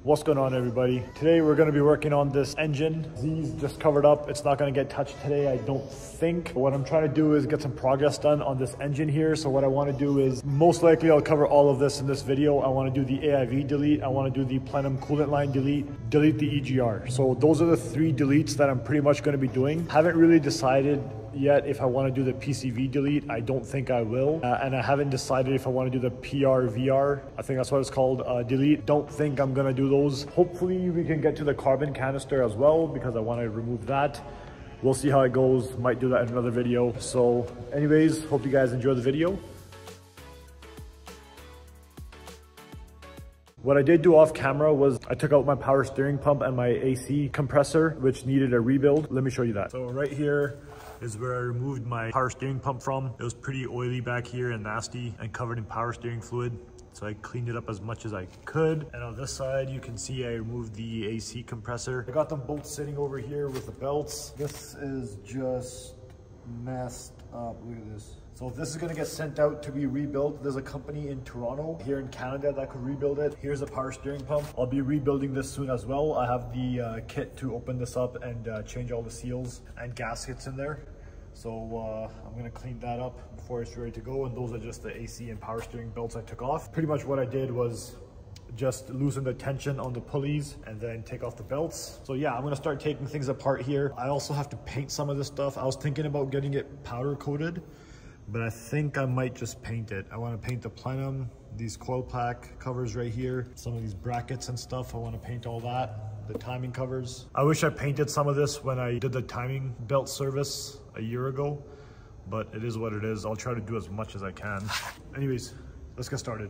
What's going on, everybody? Today we're going to be working on this engine. Z's just covered up. It's not going to get touched today, I don't think. What I'm trying to do is get some progress done on this engine here. So what I want to do is, most likely I'll cover all of this in this video. I want to do the AIV delete. I want to do the Plenum Coolant line delete the EGR. So those are the three deletes that I'm pretty much going to be doing. Haven't really decided yet if I want to do the PCV delete. I don't think I will. And I haven't decided if I want to do the PRVR. I think that's what it's called, delete. Don't think I'm going to do those. Hopefully we can get to the carbon canister as well because I want to remove that. We'll see how it goes. Might do that in another video. So anyways, hope you guys enjoy the video. What I did do off camera was I took out my power steering pump and my AC compressor, which needed a rebuild. Let me show you that. So right here is where I removed my power steering pump from. It was pretty oily back here and nasty and covered in power steering fluid. So I cleaned it up as much as I could. And on this side, you can see I removed the AC compressor. I got them both sitting over here with the belts. This is just messed up. Look at this. So this is gonna get sent out to be rebuilt. There's a company in Toronto, here in Canada, that could rebuild it. Here's a power steering pump. I'll be rebuilding this soon as well. I have the kit to open this up and change all the seals and gaskets in there. So I'm gonna clean that up before it's ready to go. And those are just the AC and power steering belts I took off. Pretty much what I did was just loosen the tension on the pulleys and then take off the belts. So yeah, I'm gonna start taking things apart here. I also have to paint some of this stuff. I was thinking about getting it powder coated, but I think I might just paint it. I want to paint the plenum, these coil pack covers right here, some of these brackets and stuff. I want to paint all that, the timing covers. I wish I painted some of this when I did the timing belt service a year ago, but it is what it is. I'll try to do as much as I can. Anyways, let's get started.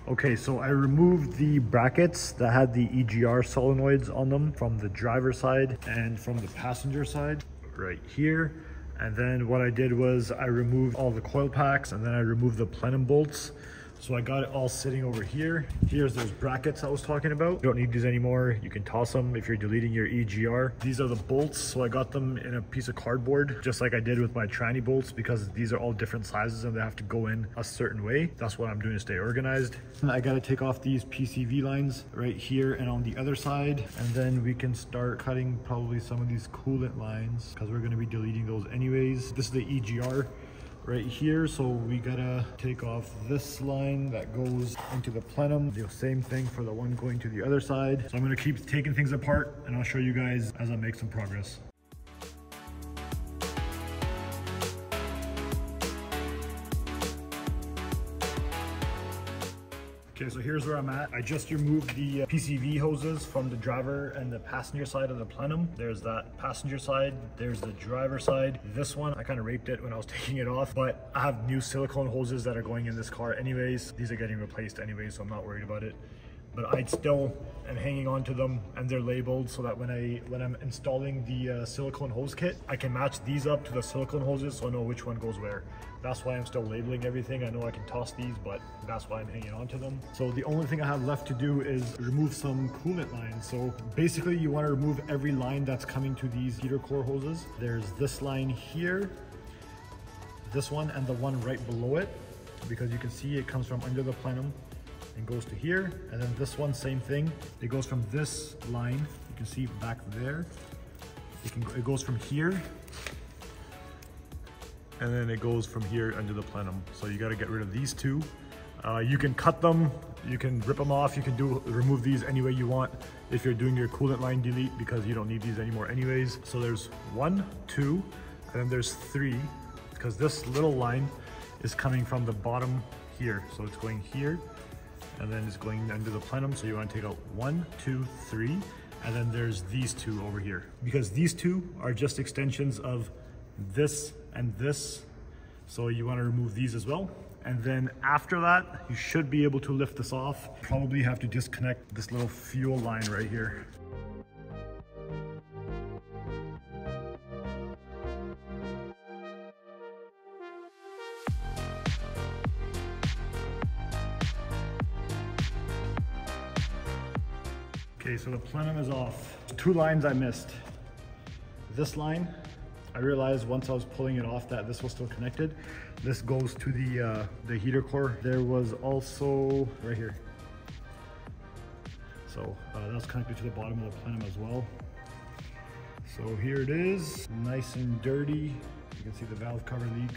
Okay, so I removed the brackets that had the EGR solenoids on them from the driver's side and from the passenger side right here. And then what I did was I removed all the coil packs and then I removed the plenum bolts. So I got it all sitting over here. Here's those brackets I was talking about. You don't need these anymore. You can toss them if you're deleting your EGR. These are the bolts. So I got them in a piece of cardboard, just like I did with my tranny bolts, because these are all different sizes and they have to go in a certain way. That's what I'm doing to stay organized. And I got to take off these PCV lines right here and on the other side. And then we can start cutting probably some of these coolant lines because we're going to be deleting those anyways. This is the EGR right here, so we gotta take off this line that goes into the plenum. The same thing for the one going to the other side. So I'm gonna keep taking things apart and I'll show you guys as I make some progress. Okay, so here's where I'm at. I just removed the PCV hoses from the driver and the passenger side of the plenum. There's that passenger side, there's the driver side. This one, I kind of raped it when I was taking it off, but I have new silicone hoses that are going in this car anyways. These are getting replaced anyways, so I'm not worried about it. But I still am hanging on to them and they're labeled so that when I'm installing the silicone hose kit, I can match these up to the silicone hoses so I know which one goes where. That's why I'm still labeling everything. I know I can toss these, but that's why I'm hanging on to them. So the only thing I have left to do is remove some coolant lines. So basically you want to remove every line that's coming to these heater core hoses. There's this line here, this one, and the one right below it, because you can see it comes from under the plenum and goes to here. And then this one, same thing. It goes from this line, you can see back there. It goes from here, and then it goes from here under the plenum. So you got to get rid of these two. You can cut them, you can rip them off, you can remove these any way you want if you're doing your coolant line delete, because you don't need these anymore anyways. So there's 1, 2, and then there's 3, because this little line is coming from the bottom here. So it's going here, and then it's going under the plenum. So you want to take out 1, 2, 3, and then there's these two over here, because these two are just extensions of this and this. So you want to remove these as well. And then after that, you should be able to lift this off. Probably have to disconnect this little fuel line right here. Okay, so the plenum is off. 2 lines I missed. This line, I realized once I was pulling it off that this was still connected. This goes to the heater core. There was also right here. So that was connected to the bottom of the plenum as well. So here it is, nice and dirty. You can see the valve cover leak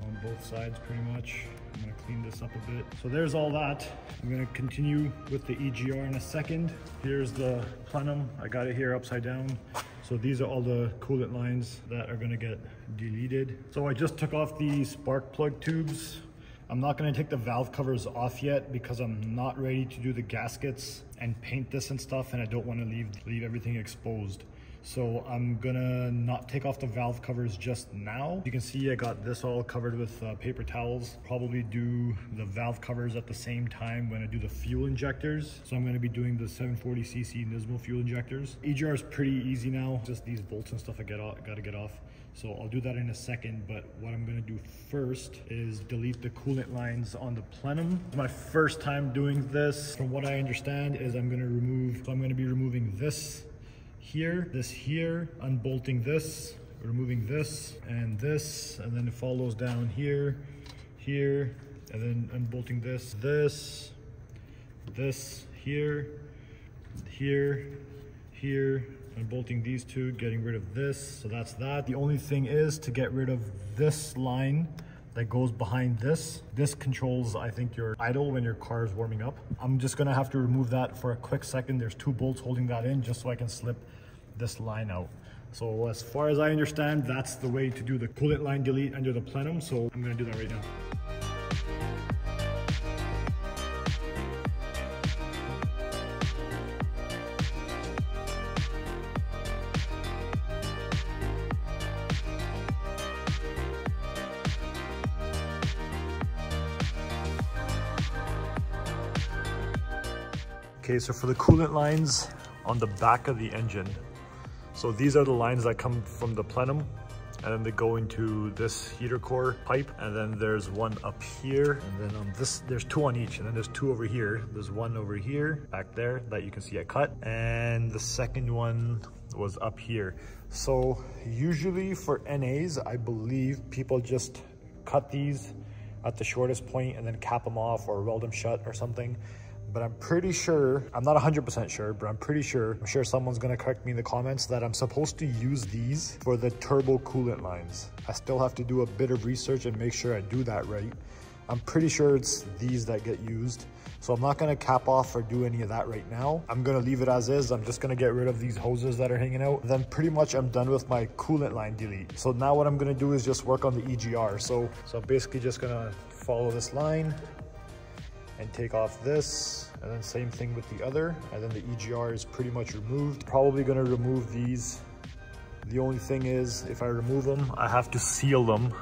on both sides pretty much. I'm gonna clean this up a bit. So there's all that. I'm gonna continue with the EGR in a second. Here's the plenum. I got it here upside down. So these are all the coolant lines that are gonna get deleted. So I just took off the spark plug tubes. I'm not gonna take the valve covers off yet because I'm not ready to do the gaskets and paint this and stuff, and I don't wanna leave everything exposed. So I'm gonna not take off the valve covers just now. You can see I got this all covered with paper towels. Probably do the valve covers at the same time when I do the fuel injectors. So I'm gonna be doing the 740cc Nismo fuel injectors. EGR is pretty easy now. Just these bolts and stuff I gotta get off. So I'll do that in a second, but what I'm gonna do first is delete the coolant lines on the plenum. My first time doing this, from what I understand, is I'm gonna be removing this here, unbolting this, removing this, and then it follows down here, and then unbolting this, here, unbolting these two, getting rid of this. So that's that. The only thing is to get rid of this line that goes behind this. This controls, I think, your idle when your car is warming up. I'm just gonna have to remove that for a quick second. There's 2 bolts holding that in just so I can slip this line out. So as far as I understand, that's the way to do the coolant line delete under the plenum. So I'm gonna do that right now. Okay, so for the coolant lines on the back of the engine, so these are the lines that come from the plenum, and then they go into this heater core pipe, and then there's one up here, and then on this, there's 2 on each, and then there's 2 over here. There's one over here, back there, that you can see I cut, and the second one was up here. So usually for NAs, I believe people just cut these at the shortest point and then cap them off or weld them shut or something. But I'm pretty sure, I'm not 100% sure, but I'm sure someone's gonna correct me in the comments that I'm supposed to use these for the turbo coolant lines. I still have to do a bit of research and make sure I do that right. I'm pretty sure it's these that get used. So I'm not gonna cap off or do any of that right now. I'm gonna leave it as is. I'm just gonna get rid of these hoses that are hanging out. Then pretty much I'm done with my coolant line delete. So now what I'm gonna do is just work on the EGR. So I'm basically just gonna follow this line and take off this, and then same thing with the other, and then the EGR is pretty much removed. Probably gonna remove these. The only thing is, if I remove them, I have to seal them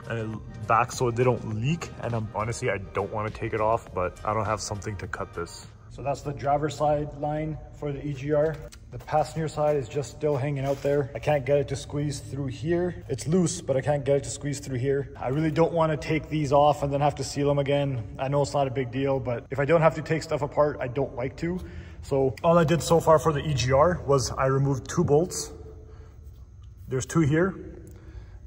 back so they don't leak, and honestly, I don't wanna take it off, but I don't have something to cut this. So that's the driver's side line for the EGR. The passenger side is just still hanging out there. I can't get it to squeeze through here. It's loose, but I can't get it to squeeze through here. I really don't want to take these off and then have to seal them again. I know it's not a big deal, but if I don't have to take stuff apart, I don't like to. So all I did so far for the EGR was I removed 2 bolts. There's 2 here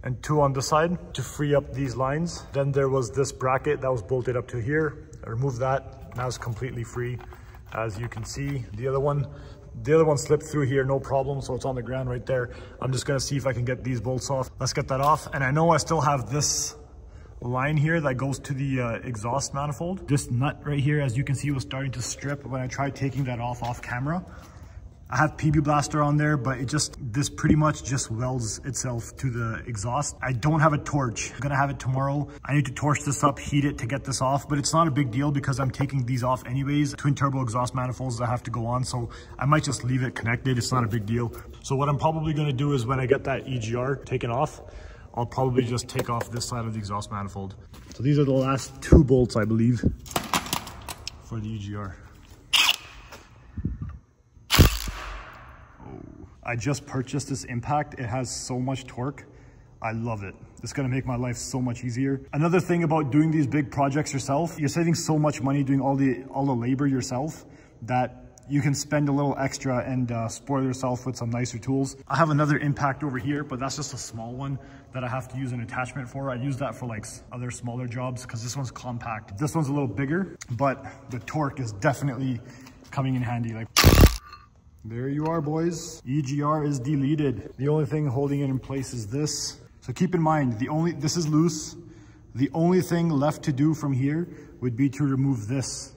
and 2 on this side to free up these lines. Then there was this bracket that was bolted up to here. I removed that. Now it's completely free. As you can see, the other one slipped through here, no problem, so it's on the ground right there. I'm just gonna see if I can get these bolts off. Let's get that off. And I know I still have this line here that goes to the exhaust manifold. This nut right here, as you can see, was starting to strip when I tried taking that off camera. I have PB Blaster on there, but this pretty much just welds itself to the exhaust. I don't have a torch. I'm gonna have it tomorrow. I need to torch this up, heat it to get this off, but it's not a big deal because I'm taking these off anyways. Twin turbo exhaust manifolds that have to go on, so I might just leave it connected. It's not a big deal. So what I'm probably gonna do is when I get that EGR taken off, I'll probably just take off this side of the exhaust manifold. So these are the last 2 bolts, I believe, for the EGR. I just purchased this Impact. It has so much torque. I love it. It's gonna make my life so much easier. Another thing about doing these big projects yourself, you're saving so much money doing all the labor yourself that you can spend a little extra and spoil yourself with some nicer tools. I have another impact over here, but that's just a small one that I have to use an attachment for. I use that for like other smaller jobs because this one's compact. This one's a little bigger, but the torque is definitely coming in handy. Like, there you are, boys. EGR is deleted. The only thing holding it in place is this. So keep in mind, this is loose. The only thing left to do from here would be to remove this,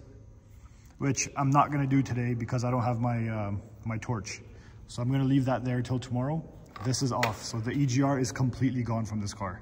which I'm not gonna do today because I don't have my, my torch. So I'm gonna leave that there till tomorrow. This is off, so the EGR is completely gone from this car.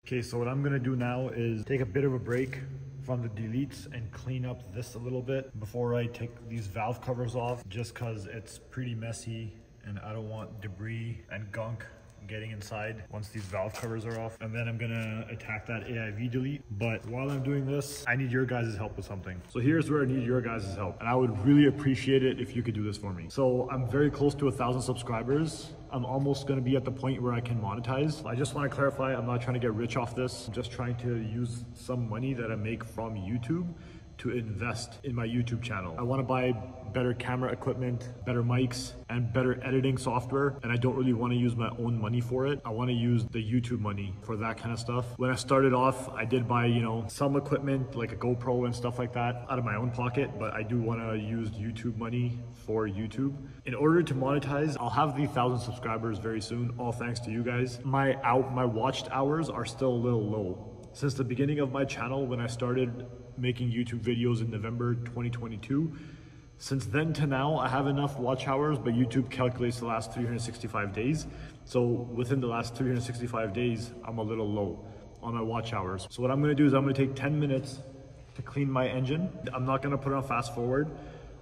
Okay, so what I'm gonna do now is take a bit of a break from the deletes and clean up this a little bit before I take these valve covers off, just cause it's pretty messy and I don't want debris and gunk getting inside once these valve covers are off. And then I'm gonna attack that AIV delete. But while I'm doing this, I need your guys' help with something. So here's where I need your guys' help. And I would really appreciate it if you could do this for me. So I'm very close to 1,000 subscribers. I'm almost gonna be at the point where I can monetize. I just wanna clarify, I'm not trying to get rich off this. I'm just trying to use some money that I make from YouTube to invest in my YouTube channel. I want to buy better camera equipment, better mics, and better editing software. And I don't really want to use my own money for it. I want to use the YouTube money for that kind of stuff. When I started off, I did buy, you know, some equipment like a GoPro and stuff like that out of my own pocket, but I do want to use YouTube money for YouTube. In order to monetize, I'll have the 1,000 subscribers very soon, all thanks to you guys. My watched hours are still a little low. Since the beginning of my channel, when I started making YouTube videos in November 2022, since then to now, I have enough watch hours, but YouTube calculates the last 365 days. So within the last 365 days, I'm a little low on my watch hours. So what I'm gonna do is I'm gonna take 10 minutes to clean my engine. I'm not gonna put it on fast forward.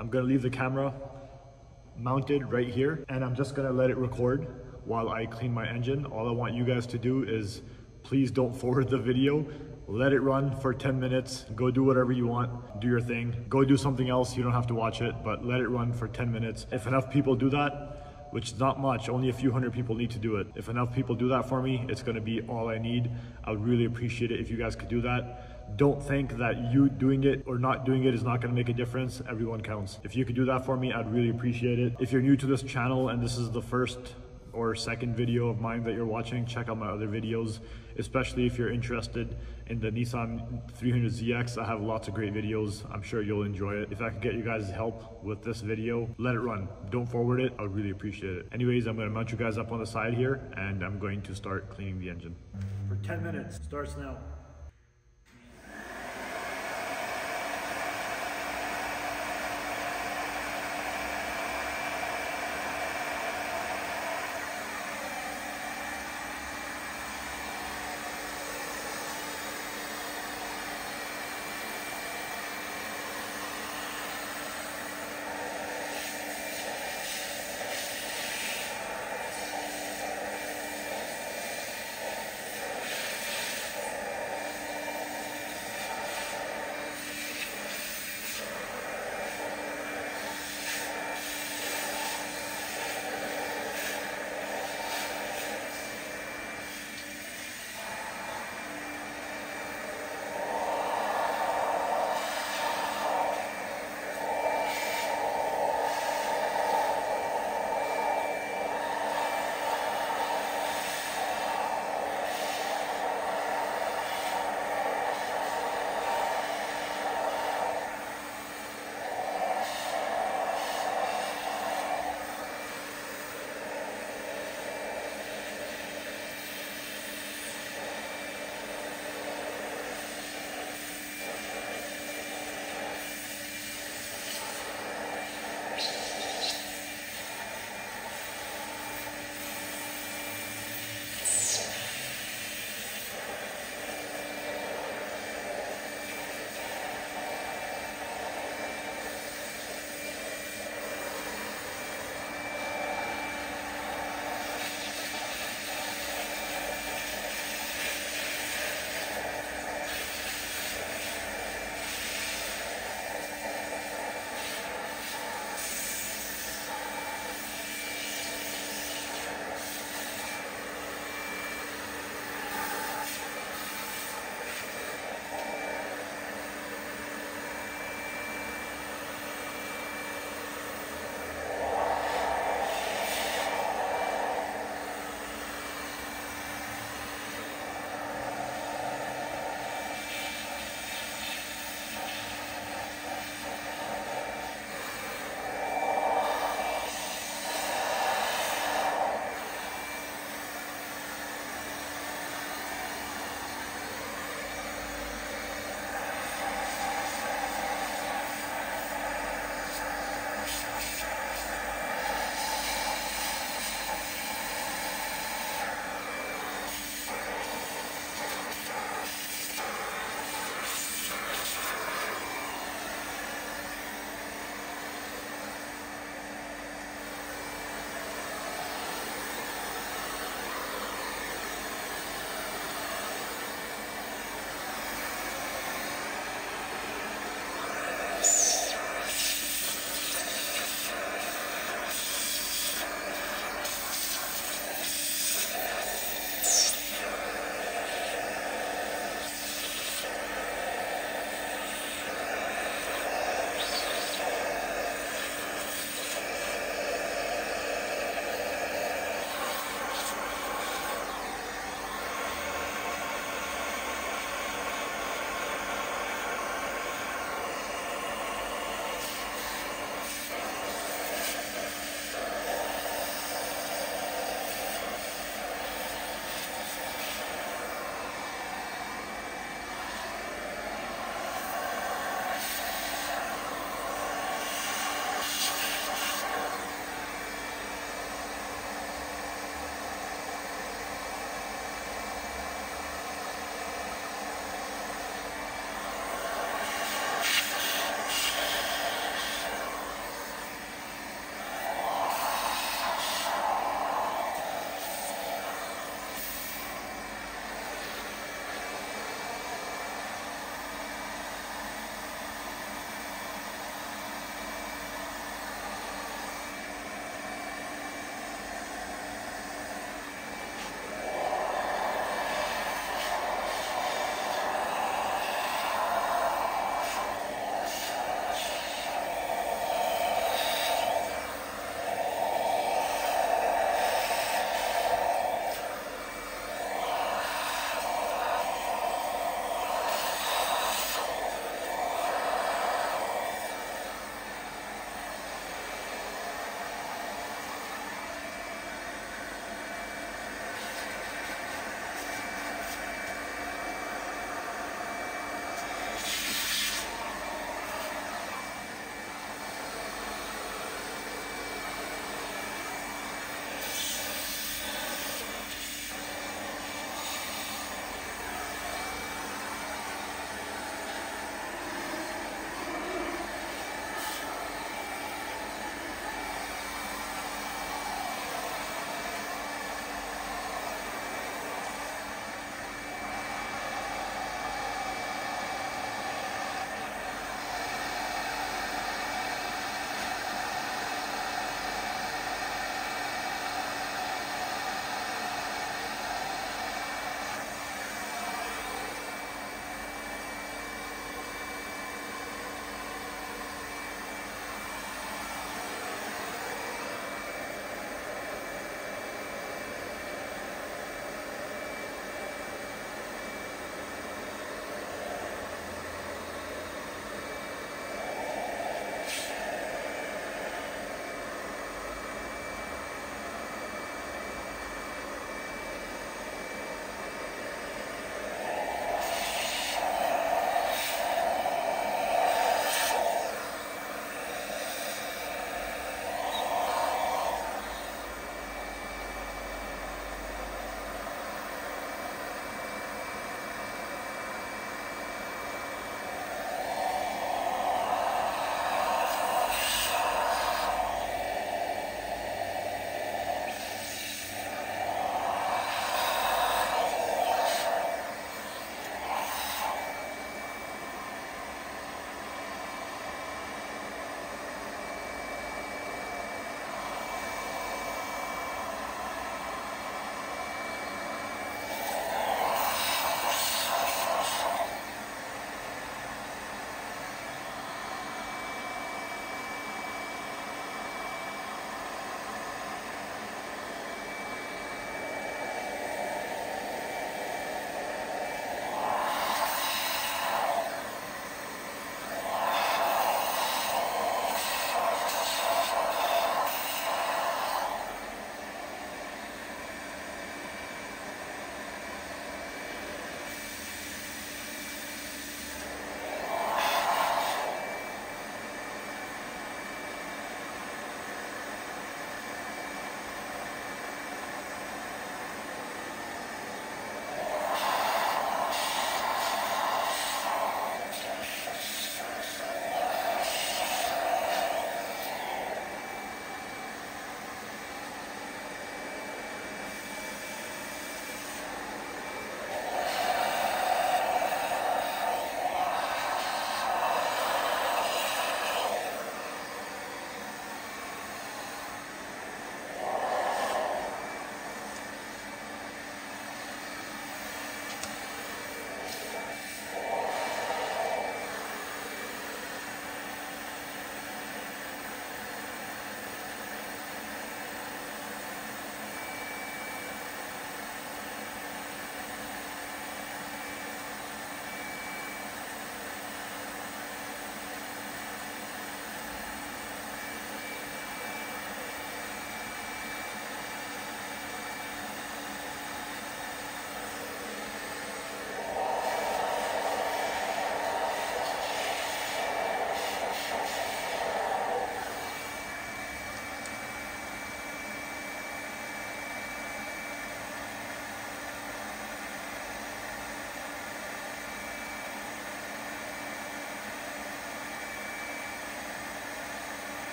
I'm gonna leave the camera mounted right here, and I'm just gonna let it record while I clean my engine. All I want you guys to do is please don't forward the video. Let it run for 10 minutes. Go do whatever you want. Do your thing. Go do something else. You don't have to watch it, but let it run for 10 minutes. If enough people do that, which is not much, only a few hundred people need to do it. If enough people do that for me, it's gonna be all I need. I would really appreciate it if you guys could do that. Don't think that you doing it or not doing it is not gonna make a difference. Everyone counts. If you could do that for me, I'd really appreciate it. If you're new to this channel and this is the first or second video of mine that you're watching, check out my other videos, especially if you're interested in the Nissan 300ZX. I have lots of great videos. I'm sure you'll enjoy it. If I could get you guys' help with this video, let it run. Don't forward it. I would really appreciate it. Anyways, I'm gonna mount you guys up on the side here and I'm going to start cleaning the engine. For 10 minutes, starts now.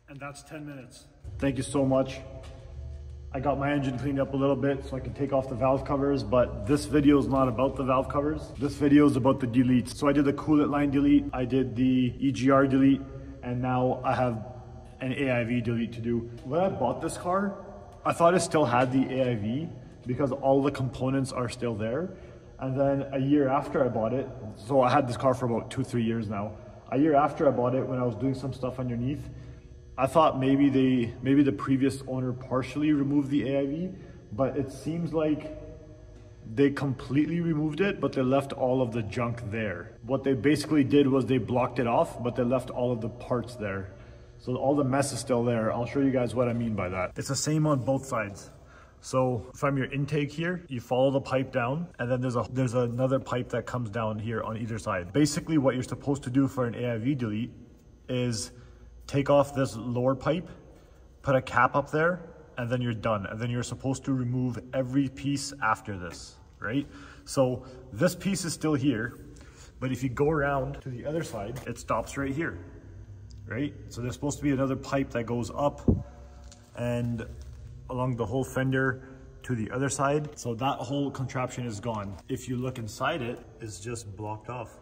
And that's 10 minutes. Thank you so much. I got my engine cleaned up a little bit so I can take off the valve covers, but this video is not about the valve covers. This video is about the deletes. So I did the coolant line delete, I did the EGR delete, and now I have an AIV delete to do. When I bought this car, I thought it still had the AIV because all the components are still there. And then a year after I bought it, so I had this car for about 2-3 years now. A year after I bought it, when I was doing some stuff underneath, I thought maybe the previous owner partially removed the AIV, but it seems like they completely removed it, but they left all of the junk there. What they basically did was they blocked it off, but they left all of the parts there. So all the mess is still there. I'll show you guys what I mean by that. It's the same on both sides. So from your intake here, you follow the pipe down, and then there's another pipe that comes down here on either side. Basically what you're supposed to do for an AIV delete is take off this lower pipe, put a cap up there, and then you're done. And then you're supposed to remove every piece after this, right? So this piece is still here, but if you go around to the other side, it stops right here, right? So there's supposed to be another pipe that goes up and along the whole fender to the other side. So that whole contraption is gone. If you look inside it, it's just blocked off.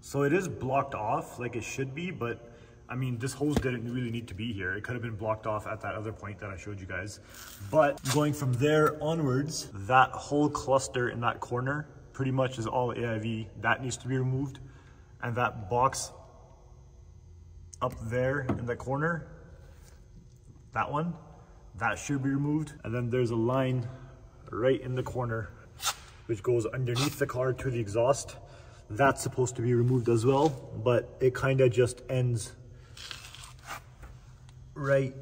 So it is blocked off like it should be, but I mean, this hose didn't really need to be here. It could have been blocked off at that other point that I showed you guys. But going from there onwards, that whole cluster in that corner pretty much is all AIV. That needs to be removed. And that box up there in the corner, that one, that should be removed. And then there's a line right in the corner, which goes underneath the car to the exhaust. That's supposed to be removed as well, but it kind of just ends right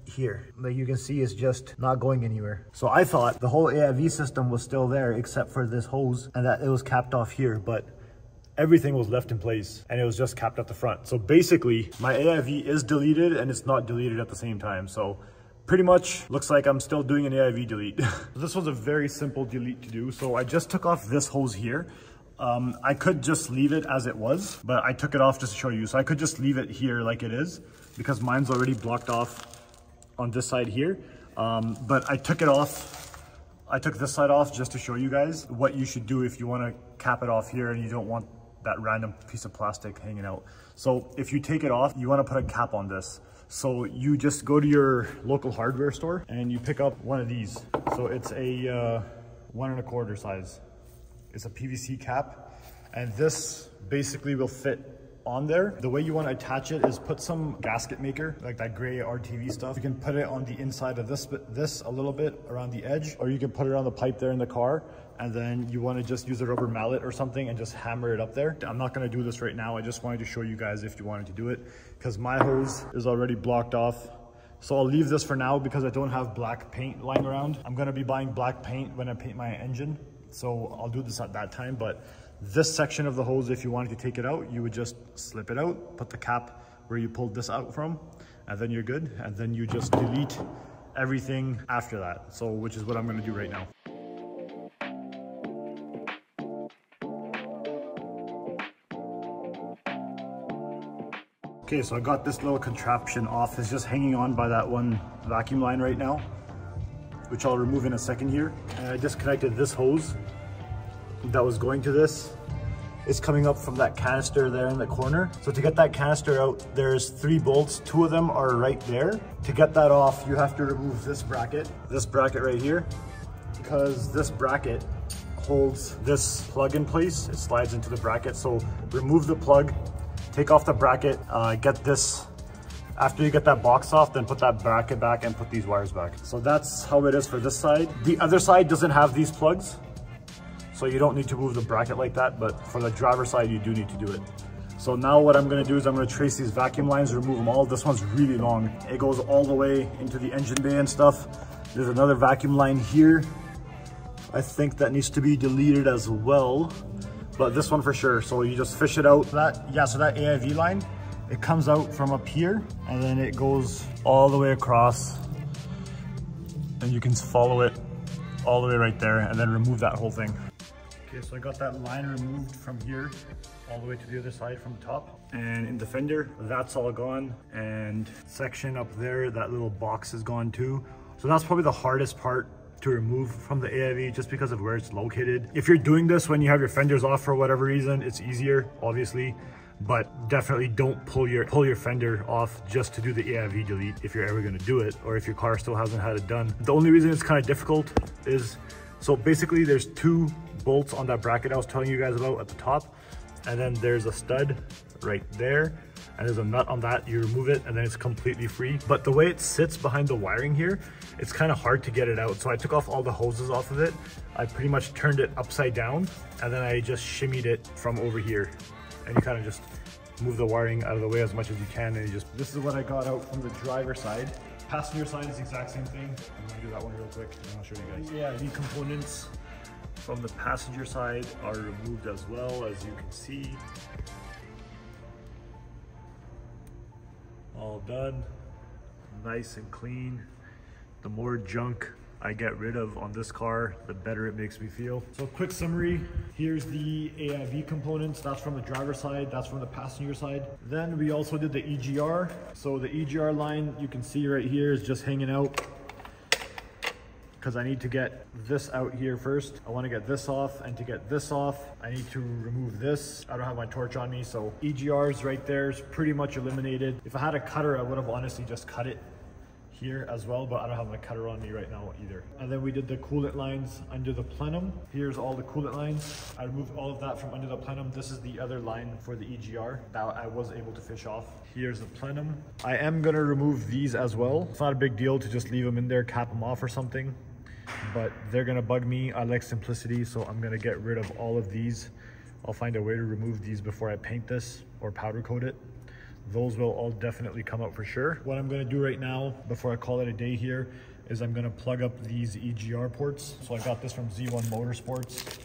here. Like you can see, it's just not going anywhere. So I thought the whole AIV system was still there except for this hose and that it was capped off here, but everything was left in place and it was just capped at the front. So basically my AIV is deleted and it's not deleted at the same time. So pretty much looks like I'm still doing an AIV delete. This was a very simple delete to do. So I just took off this hose here. I could just leave it as it was, but I took it off just to show you. So I could just leave it here like it is because mine's already blocked off on this side here. But I took it off. I took this side off just to show you guys what you should do if you want to cap it off here and you don't want that random piece of plastic hanging out. So if you take it off, you want to put a cap on this. So you just go to your local hardware store and you pick up one of these. So it's a 1 1/4 size. It's a PVC cap, and this basically will fit on there. The way you want to attach it is put some gasket maker, like that gray RTV stuff. You can put it on the inside of this a little bit around the edge, or you can put it on the pipe there in the car, and then you want to just use a rubber mallet or something and just hammer it up there. I'm not going to do this right now. I just wanted to show you guys if you wanted to do it, because my hose is already blocked off. So I'll leave this for now because I don't have black paint lying around. I'm going to be buying black paint when I paint my engine. So I'll do this at that time, but this section of the hose, if you wanted to take it out, you would just slip it out, put the cap where you pulled this out from, and then you're good. And then you just delete everything after that. So, which is what I'm going to do right now. Okay, so I got this little contraption off. It's just hanging on by that one vacuum line right now, which I'll remove in a second here. And I disconnected this hose that was going to this. It's coming up from that canister there in the corner. So to get that canister out, there's 3 bolts. 2 of them are right there. To get that off, you have to remove this bracket right here, because this bracket holds this plug in place. It slides into the bracket. So remove the plug, take off the bracket, get this. After you get that box off, then put that bracket back and put these wires back. So that's how it is for this side. The other side doesn't have these plugs, so you don't need to move the bracket like that, but for the driver's side, you do need to do it. So now what I'm gonna do is I'm gonna trace these vacuum lines, remove them all. This one's really long. It goes all the way into the engine bay and stuff. There's another vacuum line here. I think that needs to be deleted as well, but this one for sure. So you just fish it out. So that AIV line, it comes out from up here and then it goes all the way across, and you can follow it all the way right there and then remove that whole thing. Okay, so I got that line removed from here all the way to the other side from the top. And in the fender, that's all gone. And section up there, that little box is gone too. So that's probably the hardest part to remove from the AIV, just because of where it's located. If you're doing this when you have your fenders off for whatever reason, it's easier, obviously. But definitely don't pull your fender off just to do the AIV delete if you're ever going to do it, or if your car still hasn't had it done. The only reason it's kind of difficult is, so basically there's 2 bolts on that bracket I was telling you guys about at the top, and then there's a stud right there, and there's a nut on that. You remove it and then it's completely free. But the way it sits behind the wiring here, it's kind of hard to get it out. So I took off all the hoses off of it. I pretty much turned it upside down, and then I just shimmied it from over here. And you kind of just move the wiring out of the way as much as you can, and you just, this is what I got out from the driver's side. Passenger side is the exact same thing. I'm gonna do that one real quick and I'll show you guys. Yeah, the components from the passenger side are removed as well, as you can see. All done, nice and clean. The more junk I get rid of on this car, the better it makes me feel. So quick summary, here's the AIV components. That's from the driver's side, that's from the passenger side. Then we also did the EGR. So the EGR line, you can see right here, is just hanging out because I need to get this out here first. I want to get this off, and to get this off, I need to remove this. I don't have my torch on me, so EGR's right there is pretty much eliminated. If I had a cutter, I would have honestly just cut it here as well, but I don't have my cutter on me right now either. And then we did the coolant lines under the plenum. Here's all the coolant lines. I removed all of that from under the plenum. This is the other line for the EGR that I was able to fish off. Here's the plenum. I am gonna remove these as well. It's not a big deal to just leave them in there, cap them off or something, but they're gonna bug me. I like simplicity, so I'm gonna get rid of all of these. I'll find a way to remove these before I paint this or powder coat it. Those will all definitely come out for sure. What I'm gonna do right now, before I call it a day here, is I'm gonna plug up these EGR ports. So I got this from Z1 Motorsports.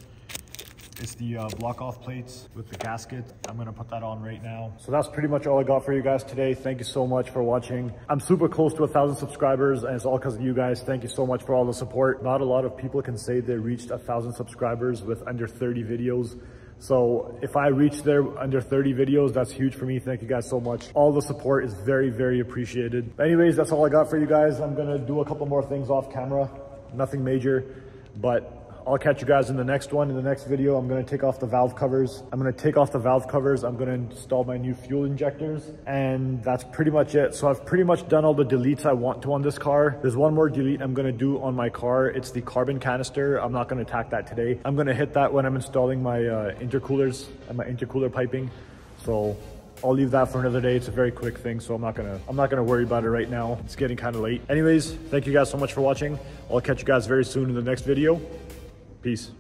It's the block off plates with the gasket. I'm gonna put that on right now. So that's pretty much all I got for you guys today. Thank you so much for watching. I'm super close to 1,000 subscribers, and it's all because of you guys. Thank you so much for all the support. Not a lot of people can say they reached 1,000 subscribers with under 30 videos. So if I reach there under 30 videos, that's huge for me. Thank you guys so much. All the support is very, very appreciated. But anyways, that's all I got for you guys. I'm gonna do a couple more things off camera. Nothing major, but I'll catch you guys in the next one. In the next video, I'm gonna take off the valve covers. I'm gonna install my new fuel injectors, and that's pretty much it. So I've pretty much done all the deletes I want to on this car. There's one more delete I'm gonna do on my car. It's the carbon canister. I'm not gonna attack that today. I'm gonna hit that when I'm installing my intercoolers and my intercooler piping. So I'll leave that for another day. It's a very quick thing, so I'm not gonna worry about it right now. It's getting kind of late. Anyways, thank you guys so much for watching. I'll catch you guys very soon in the next video. Peace.